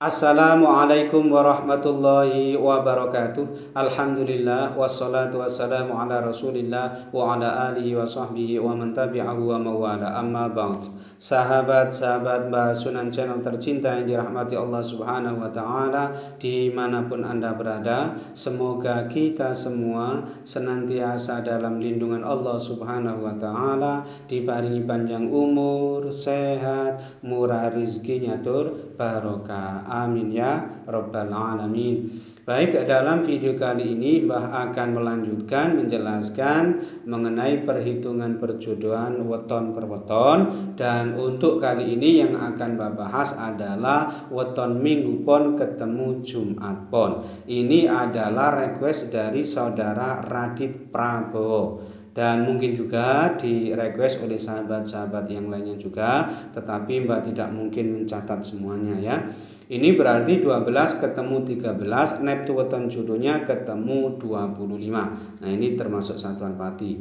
Assalamualaikum warahmatullahi wabarakatuh. Alhamdulillah wassalatu wassalamu ala Rasulillah wa ala alihi wa sahbihi wa man tabi'ahu wa mawala. Amma ba'd. Sahabat-sahabat Mbah Sunan Channel tercinta yang dirahmati Allah Subhanahu wa taala dimanapun Anda berada, semoga kita semua senantiasa dalam lindungan Allah Subhanahu wa taala, diparingi panjang umur, sehat, murah rizkinya tur barokah. Amin ya rabbal alamin. Baik, dalam video kali ini Mbah akan melanjutkan menjelaskan mengenai perhitungan perjodohan weton per weton, dan untuk kali ini yang akan Mbah bahas adalah weton minggu pon ketemu Jumat pon. Ini adalah request dari saudara Radit Prabowo, dan mungkin juga di request oleh sahabat-sahabat yang lainnya juga, tetapi Mbak tidak mungkin mencatat semuanya ya. Ini berarti 12 ketemu 13, neptu weton jodohnya ketemu 25. Nah, ini termasuk satuan pati.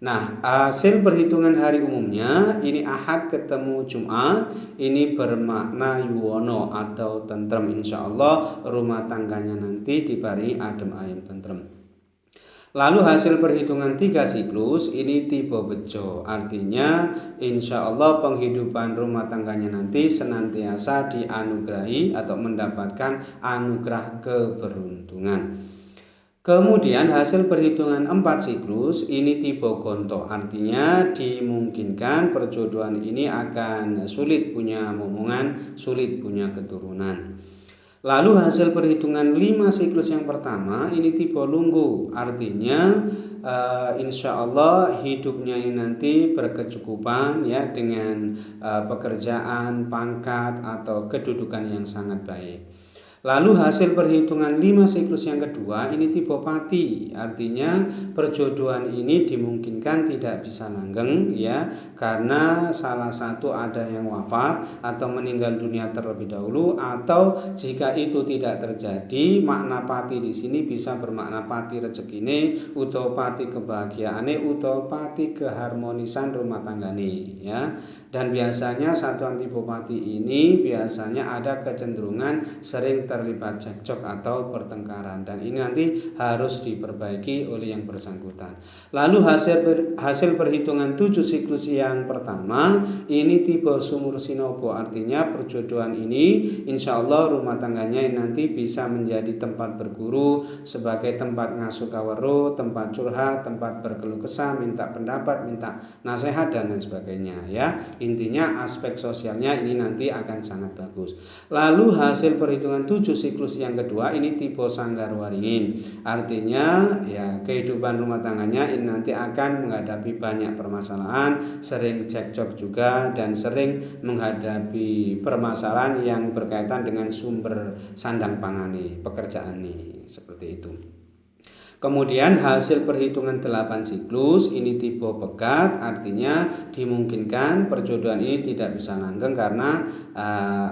Nah, hasil perhitungan hari umumnya ini Ahad ketemu Jumat, ini bermakna yuwono atau tentrem. Insya Allah rumah tangganya nanti diparingi adem ayem tentrem. Lalu hasil perhitungan 3 siklus ini tipe bejo, artinya insya Allah penghidupan rumah tangganya nanti senantiasa dianugerahi atau mendapatkan anugerah keberuntungan. Kemudian hasil perhitungan 4 siklus ini tipe gonto, artinya dimungkinkan perjodohan ini akan sulit punya momongan, sulit punya keturunan. Lalu hasil perhitungan 5 siklus yang pertama ini tipe lunggu, artinya insya Allah hidupnya ini nanti berkecukupan ya, dengan pekerjaan, pangkat atau kedudukan yang sangat baik. Lalu hasil perhitungan 5 siklus yang kedua ini tipe pati, artinya perjodohan ini dimungkinkan tidak bisa langgeng ya, karena salah satu ada yang wafat atau meninggal dunia terlebih dahulu, atau jika itu tidak terjadi, makna pati di sini bisa bermakna pati rezekine, utawa pati kebahagiaane, utawa pati keharmonisan rumah tanggane ya. Dan biasanya satuan tipe pati ini biasanya ada kecenderungan sering terlibat cekcok atau pertengkaran, dan ini nanti harus diperbaiki oleh yang bersangkutan. Lalu hasil perhitungan 7 siklus yang pertama ini tipe sumur sinobo, artinya perjodohan ini insya Allah rumah tangganya nanti bisa menjadi tempat berguru, sebagai tempat ngasuh kawero, tempat curhat, tempat berkeluh kesah, minta pendapat, minta nasihat dan lain sebagainya ya. Intinya aspek sosialnya ini nanti akan sangat bagus. Lalu hasil perhitungan 7 siklus yang kedua ini tipe sanggar waringin, artinya ya kehidupan rumah tangganya ini nanti akan menghadapi banyak permasalahan, sering cekcok juga, dan sering menghadapi permasalahan yang berkaitan dengan sumber sandang pangane, pekerjaan nih, seperti itu. Kemudian hasil perhitungan 8 siklus ini tipe pegat, artinya dimungkinkan perjodohan ini tidak bisa langgeng karena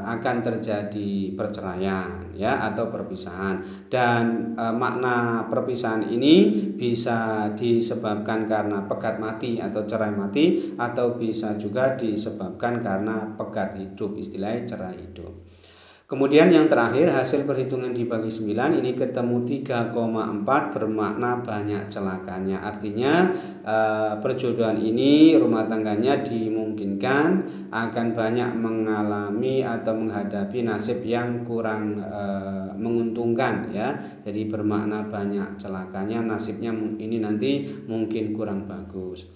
akan terjadi perceraian ya, atau perpisahan. Dan makna perpisahan ini bisa disebabkan karena pegat mati atau cerai mati, atau bisa juga disebabkan karena pegat hidup, istilahnya cerai hidup. Kemudian yang terakhir hasil perhitungan dibagi 9 ini ketemu 3,4 bermakna banyak celakanya, artinya perjodohan ini rumah tangganya dimungkinkan akan banyak mengalami atau menghadapi nasib yang kurang menguntungkan ya. Jadi bermakna banyak celakanya, nasibnya ini nanti mungkin kurang bagus.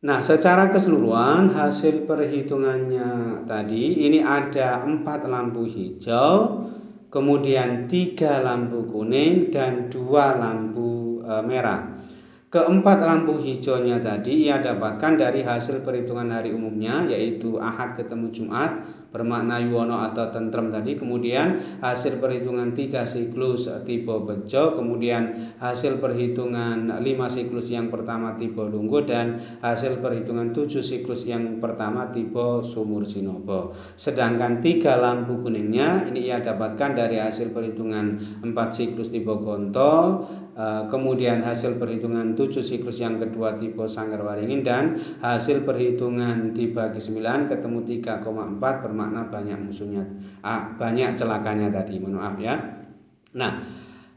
Nah, secara keseluruhan hasil perhitungannya tadi ini ada 4 lampu hijau, kemudian 3 lampu kuning, dan 2 lampu merah. Keempat lampu hijaunya tadi ia dapatkan dari hasil perhitungan hari umumnya, yaitu Ahad ketemu Jumat, bermakna yuwono atau tentrem tadi. Kemudian hasil perhitungan 3 siklus tipe bejo, kemudian hasil perhitungan 5 siklus yang pertama tipe lunggu, dan hasil perhitungan 7 siklus yang pertama tipe sumur sinobo. Sedangkan 3 lampu kuningnya ini ia dapatkan dari hasil perhitungan 4 siklus tipe gonto, kemudian hasil perhitungan 7 siklus yang kedua tipe sanggar waringin, dan hasil perhitungan dibagi 9 ketemu 3,4 bermakna bermakna banyak musuhnya, banyak celakanya tadi, mohon maaf ya. Nah,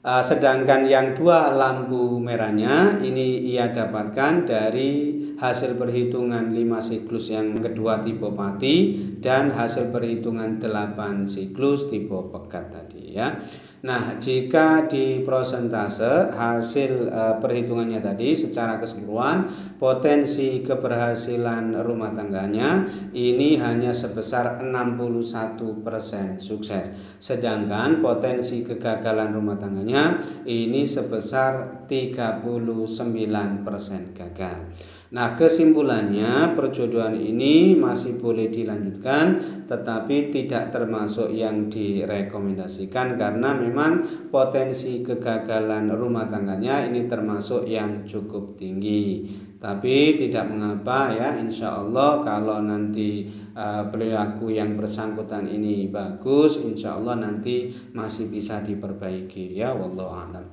sedangkan yang 2 lampu merahnya ini ia dapatkan dari hasil perhitungan 5 siklus yang kedua tipe Pati dan hasil perhitungan 8 siklus tipe Pegat tadi ya. Nah, jika di prosentase hasil perhitungannya tadi secara keseluruhan, potensi keberhasilan rumah tangganya ini hanya sebesar 61% sukses. Sedangkan potensi kegagalan rumah tangganya ini sebesar 39% gagal. Nah, kesimpulannya perjodohan ini masih boleh dilanjutkan, tetapi tidak termasuk yang direkomendasikan karena memang potensi kegagalan rumah tangganya ini termasuk yang cukup tinggi. Tapi tidak mengapa ya, insya Allah kalau nanti perilaku yang bersangkutan ini bagus, insya Allah nanti masih bisa diperbaiki ya, wallahu a'lam.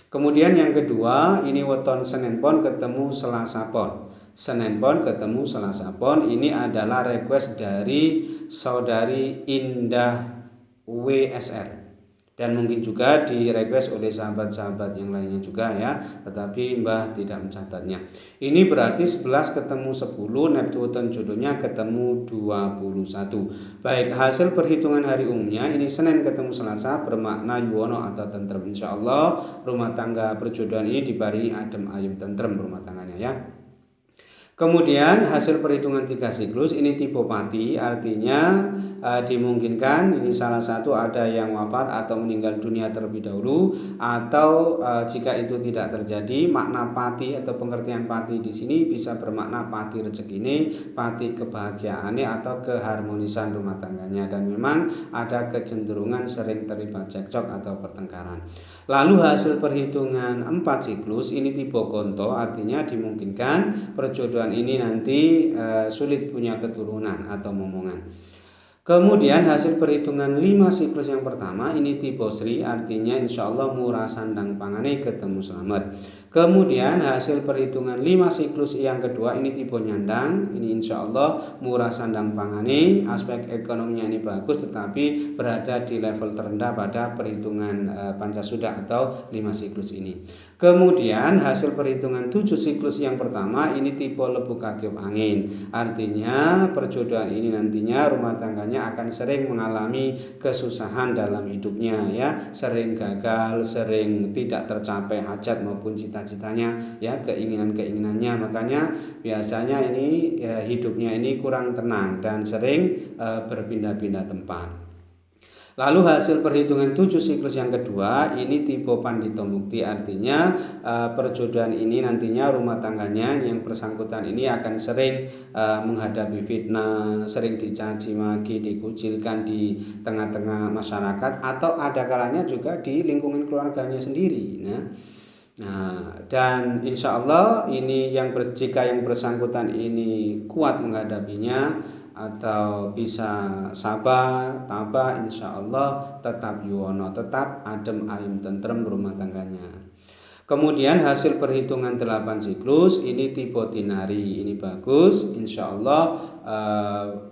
Kemudian yang kedua, ini weton Senin Pon ketemu Selasa Pon. Senin Pon ketemu Selasa Pon, ini adalah request dari saudari Indah WSR. Dan mungkin juga di request oleh sahabat-sahabat yang lainnya juga ya, tetapi Mbah tidak mencatatnya. Ini berarti 11 ketemu 10, Neptune jodohnya ketemu 21. Baik, hasil perhitungan hari umumnya ini Senin ketemu Selasa bermakna yuwono atau tentrem. Insya Allah rumah tangga perjodohan ini dibarengi adem ayem tentrem rumah tangganya ya. Kemudian hasil perhitungan 3 siklus ini tipe Pati, artinya dimungkinkan ini salah satu ada yang wafat atau meninggal dunia terlebih dahulu, atau jika itu tidak terjadi, makna Pati atau pengertian Pati di sini bisa bermakna Pati rezekine, Pati kebahagiaannya atau keharmonisan rumah tangganya, dan memang ada kecenderungan sering terlibat cekcok atau pertengkaran. Lalu hasil perhitungan 4 siklus ini tipe Konto, artinya dimungkinkan perjodohan ini nanti sulit punya keturunan atau momongan. Kemudian hasil perhitungan 5 siklus yang pertama ini tipe Sri, artinya insya Allah murah sandang pangane ketemu selamat. Kemudian hasil perhitungan 5 siklus yang kedua ini tipe Nyandang, ini insya Allah murah sandang pangane, aspek ekonominya ini bagus tetapi berada di level terendah pada perhitungan Pancasuda atau 5 siklus ini. Kemudian hasil perhitungan 7 siklus yang pertama ini tipe Lebu Katiup Angin, artinya perjodohan ini nantinya rumah tangganya akan sering mengalami kesusahan dalam hidupnya ya, sering gagal, sering tidak tercapai hajat maupun cita-citanya ya, keinginan-keinginannya, makanya biasanya ini hidupnya ini kurang tenang dan sering berpindah-pindah tempat. Lalu hasil perhitungan 7 siklus yang kedua ini tipe Pandito Mukti, artinya perjodohan ini nantinya rumah tangganya yang bersangkutan ini akan sering menghadapi fitnah, sering dicaci maki, dikucilkan di tengah-tengah masyarakat atau ada kalanya juga di lingkungan keluarganya sendiri. Nah, dan insya Allah ini jika yang bersangkutan ini kuat menghadapinya atau bisa sabar, tabah, insya Allah tetap yuwono, tetap adem ayem tentrem rumah tangganya. Kemudian hasil perhitungan 8 siklus ini tipe Tinari, ini bagus, insya Allah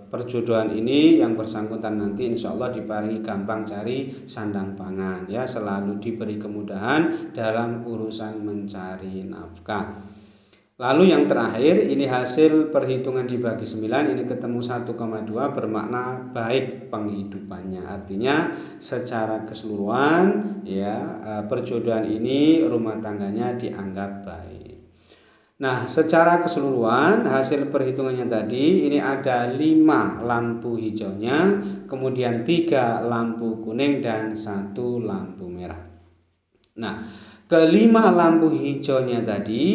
perjodohan ini yang bersangkutan nanti insya Allah diparingi gampang cari sandang pangan ya, selalu diberi kemudahan dalam urusan mencari nafkah. Lalu yang terakhir ini hasil perhitungan dibagi 9 ini ketemu 1,2 bermakna baik penghidupannya, artinya secara keseluruhan ya perjodohan ini rumah tangganya dianggap baik. Nah, secara keseluruhan hasil perhitungannya tadi ini ada 5 lampu hijaunya, kemudian 3 lampu kuning dan 1 lampu merah. Nah, kelima lampu hijaunya tadi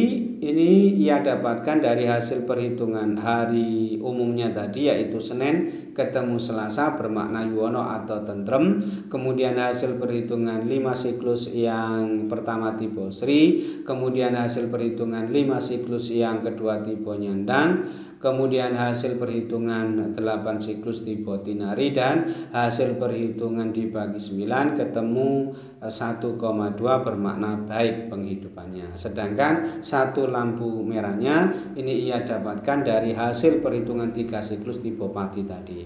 ini ia dapatkan dari hasil perhitungan hari umumnya tadi, yaitu Senin ketemu Selasa bermakna yuwono atau tentrem. Kemudian hasil perhitungan 5 siklus yang pertama tipe Sri, kemudian hasil perhitungan 5 siklus yang kedua tipe Nyandang, kemudian hasil perhitungan 8 siklus tipe Tinari, dan hasil perhitungan dibagi 9 ketemu 1,2 bermakna baik penghidupannya. Sedangkan 1 lampu merahnya ini ia dapatkan dari hasil perhitungan 3 siklus tipe Pati tadi.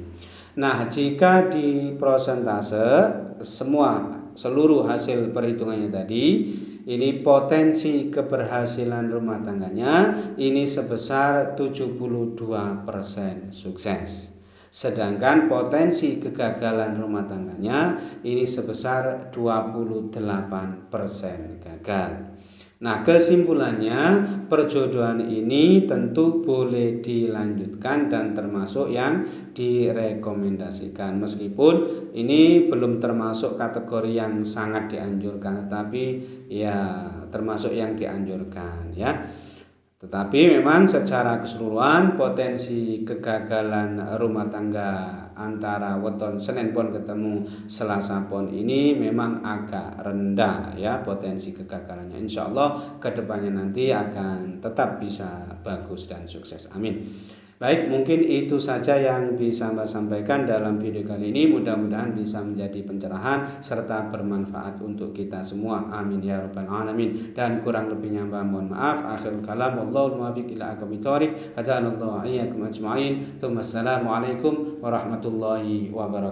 Nah, jika di prosentase seluruh hasil perhitungannya tadi, ini potensi keberhasilan rumah tangganya ini sebesar 72% sukses. Sedangkan potensi kegagalan rumah tangganya ini sebesar 28% gagal. Nah, kesimpulannya perjodohan ini tentu boleh dilanjutkan dan termasuk yang direkomendasikan, meskipun ini belum termasuk kategori yang sangat dianjurkan, tetapi ya termasuk yang dianjurkan ya. Tetapi memang secara keseluruhan potensi kegagalan rumah tangga antara weton Senin Pon ketemu Selasa Pon ini memang agak rendah ya potensi kegagalannya. Insya Allah kedepannya nanti akan tetap bisa bagus dan sukses. Amin. Baik, mungkin itu saja yang bisa Mbak sampaikan dalam video kali ini. Mudah-mudahan bisa menjadi pencerahan serta bermanfaat untuk kita semua. Amin ya rabbal alamin. Dan kurang lebihnya Mbak mohon maaf. Akhirul kalam, wallahul muwaffiq ila aqwamit thoriq. Hadanallahu iyyakum ajma'in. Assalamualaikum warahmatullahi wabarakatuh.